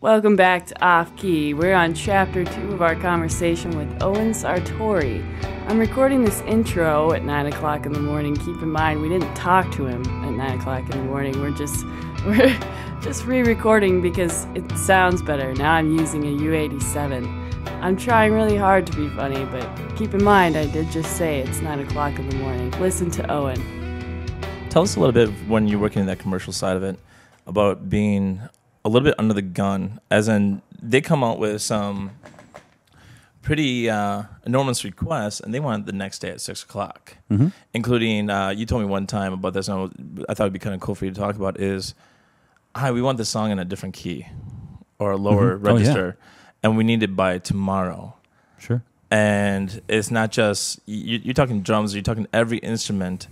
Welcome back to Off Key. We're on chapter 2 of our conversation with Owen Sartori. I'm recording this intro at 9 o'clock in the morning. Keep in mind, we didn't talk to him at 9 o'clock in the morning. We're just re-recording because it sounds better. Now I'm using a U87. I'm trying really hard to be funny, but keep in mind, I did just say it's 9 o'clock in the morning. Listen to Owen. Tell us a little bit when you're working in that commercial side of it about being a little bit under the gun, as in they come out with some pretty enormous requests, and they want it the next day at 6 o'clock, including, you told me one time about this, and I thought it'd be kind of cool for you to talk about, is, hi, we want this song in a different key or a lower register, and we need it by tomorrow. Sure. And it's not just, you're talking drums, you're talking every instrument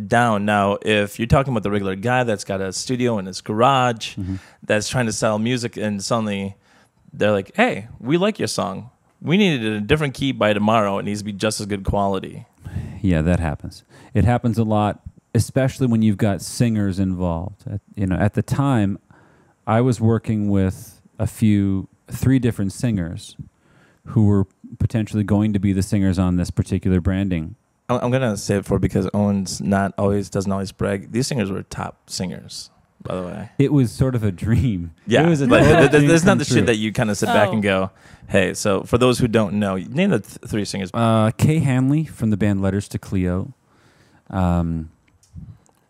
down. Now, if you're talking about the regular guy that's got a studio in his garage that's trying to sell music, and suddenly they're like, hey, we like your song. We need it in a different key by tomorrow. It needs to be just as good quality. Yeah, that happens. It happens a lot, especially when you've got singers involved. At the time, I was working with three different singers who were potentially going to be the singers on this particular branding. I'm going to say it because Owen's doesn't always brag. These singers were top singers, by the way. It was sort of a dream. Yeah, it was there's not the shit that you kind of sit back and go, hey, so for those who don't know, name the three singers. Kay Hanley from the band Letters to Cleo. Awesome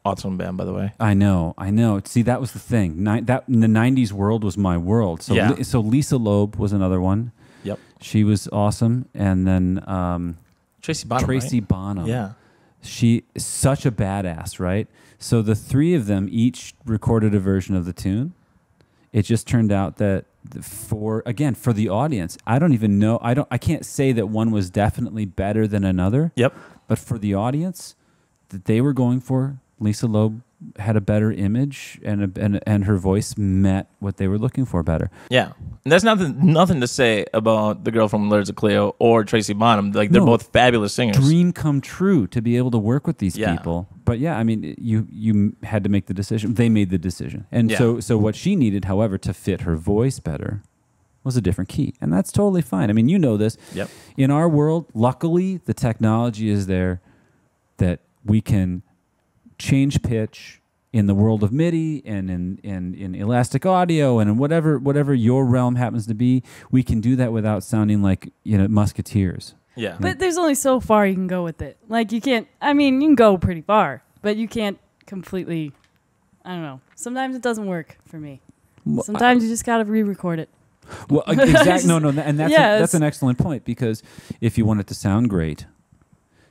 band, by the way. I know. See, that was the thing. That in the 90s world was my world. So, yeah. So Lisa Loeb was another one. Yep. She was awesome. And then Tracy Bonham. Tracy right? Bonham. Yeah. She is such a badass, right? So the three of them each recorded a version of the tune. It just turned out that for the audience, I don't even know. I can't say that one was definitely better than another. Yep. But for the audience that they were going for, Lisa Loeb had a better image, and her voice met what they were looking for better. Yeah. And there's nothing to say about the girl from Letters to Cleo or Tracy Bonham. Like, they're both fabulous singers. Dream come true to be able to work with these people. But yeah, I mean, you had to make the decision. They made the decision. And so what she needed, however, to fit her voice better was a different key. And that's totally fine. I mean, you know this. Yep. In our world, luckily, the technology is there that we can change pitch in the world of MIDI and in elastic audio and in whatever your realm happens to be. We can do that without sounding like, musketeers. Yeah. But there's only so far you can go with it. Like, you can't, you can go pretty far, but you can't completely, I don't know. Sometimes it doesn't work for me. Sometimes you just got to re-record it. Well, exactly. No, and that's an excellent point, because if you want it to sound great,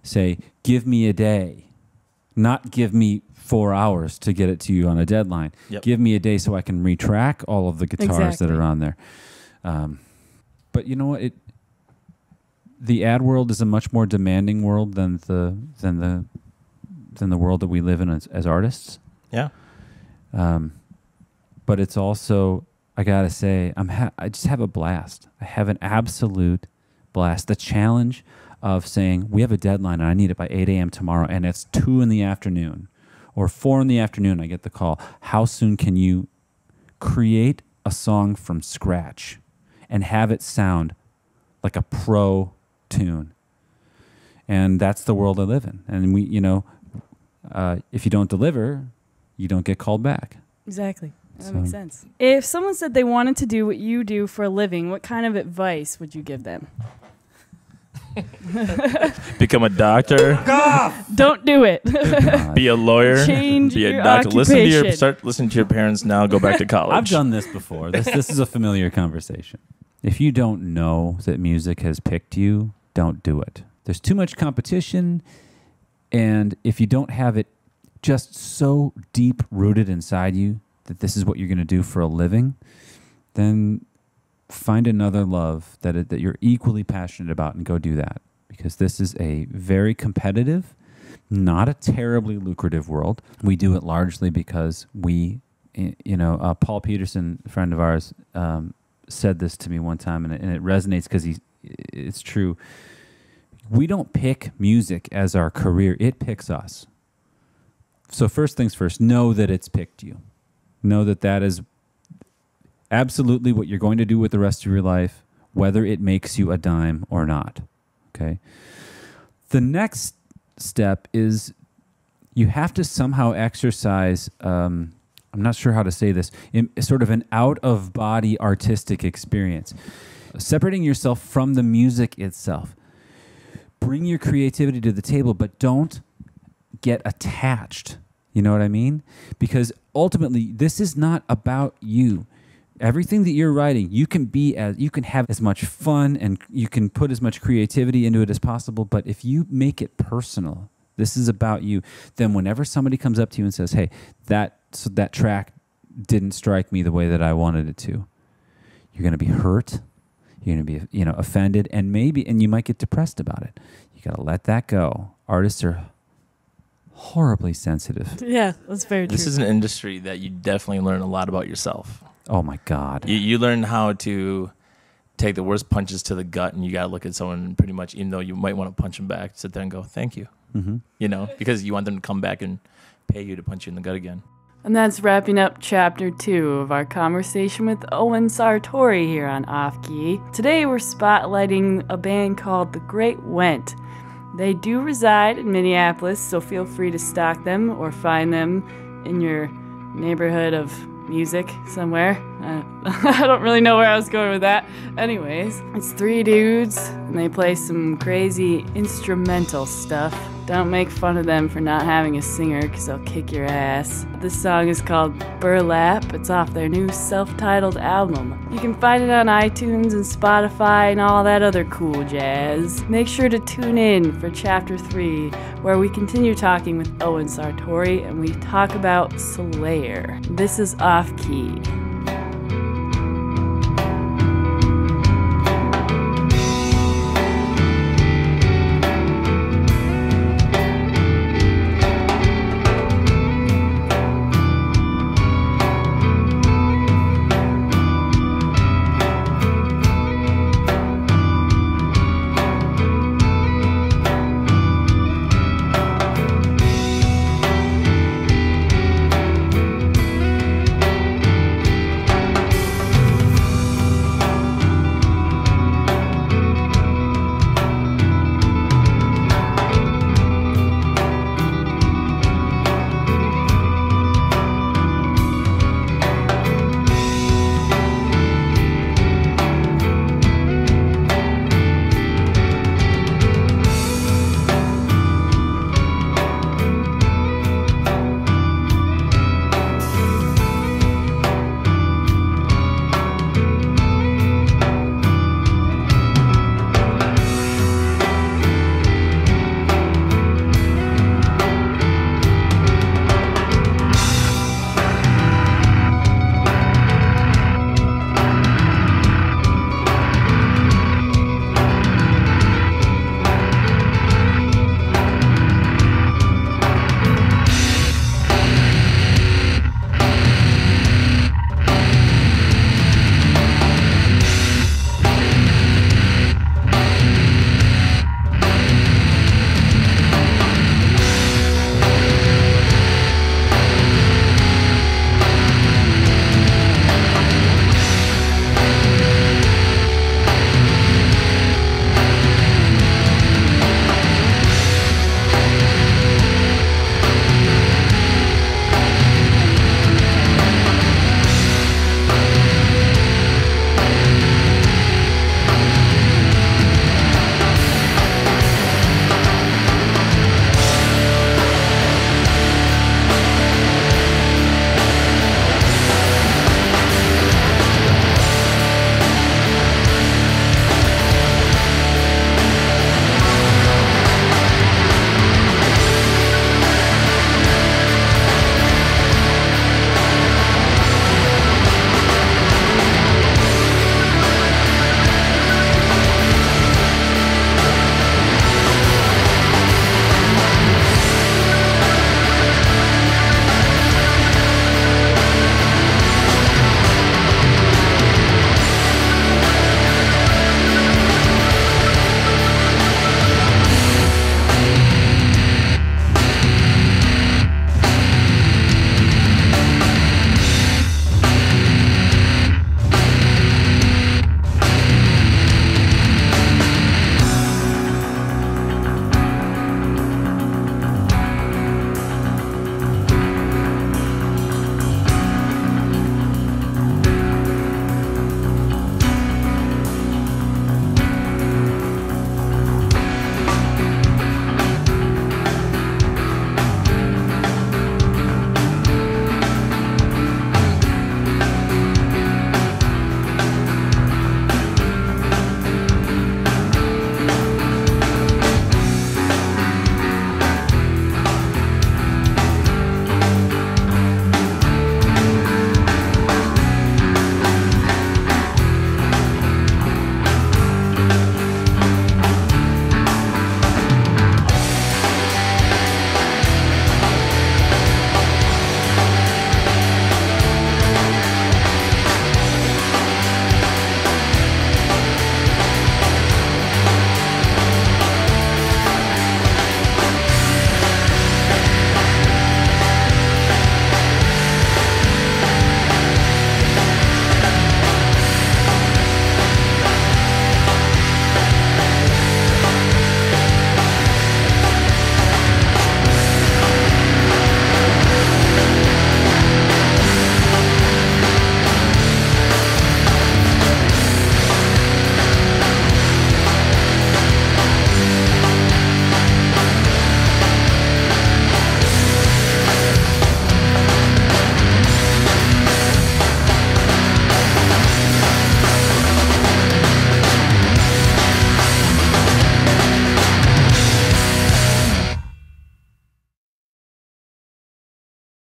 say, give me a day. Not give me 4 hours to get it to you on a deadline. Yep. Give me a day so I can retrack all of the guitars that are on there. But you know what? The ad world is a much more demanding world than the world that we live in as artists. Yeah. But it's also, I gotta say, I just have a blast. I have an absolute blast. The challenge of saying, we have a deadline and I need it by 8 a.m. tomorrow, and it's 2 in the afternoon or 4 in the afternoon, I get the call. How soon can you create a song from scratch and have it sound like a pro tune? And that's the world I live in. And we, if you don't deliver, you don't get called back. Exactly. That makes sense. If someone said they wanted to do what you do for a living, what kind of advice would you give them? Become a doctor. Don't do it. Be a lawyer. Change be a your doctor. occupation. Start listening to your parents now. Go back to college. I've done this before. This is a familiar conversation. If you don't know that music has picked you, don't do it. There's too much competition, and if you don't have it just so deep rooted inside you that this is what you're going to do for a living, then find another love that you're equally passionate about and go do that, because this is a very competitive, not a terribly lucrative world. We do it largely because Paul Peterson, a friend of ours, said this to me one time, and it resonates because it's true. We don't pick music as our career. It picks us. So first things first, know that it's picked you. Know that is absolutely what you're going to do with the rest of your life, whether it makes you a dime or not. Okay. The next step is you have to somehow exercise, I'm not sure how to say this, sort of an out-of-body artistic experience. Separating yourself from the music itself. Bring your creativity to the table, but don't get attached. You know what I mean? Because ultimately, this is not about you. Everything that you're writing, you can have as much fun and you can put as much creativity into it as possible. But if you make it personal, this is about you, then whenever somebody comes up to you and says, hey, that track didn't strike me the way that I wanted it to, you're going to be hurt. You're going to be, offended, and you might get depressed about it. You got to let that go. Artists are horribly sensitive. Yeah, that's very true. This is an industry that you definitely learn a lot about yourself. Oh my God. You learn how to take the worst punches to the gut, and you got to look at someone and pretty much, even though you might want to punch them back, sit there and go, thank you. Mm-hmm. Because you want them to come back and pay you to punch you in the gut again. And that's wrapping up Chapter 2 of our conversation with Owen Sartori here on Off Key. Today we're spotlighting a band called The Great Went. They do reside in Minneapolis, so feel free to stalk them or find them in your neighborhood of music somewhere. I don't really know where I was going with that. Anyways, it's 3 dudes, and they play some crazy instrumental stuff. Don't make fun of them for not having a singer, because they'll kick your ass. This song is called Burlap. It's off their new self-titled album. You can find it on iTunes and Spotify and all that other cool jazz. Make sure to tune in for Chapter 3, where we continue talking with Owen Sartori, and we talk about Slayer. This is Off Key.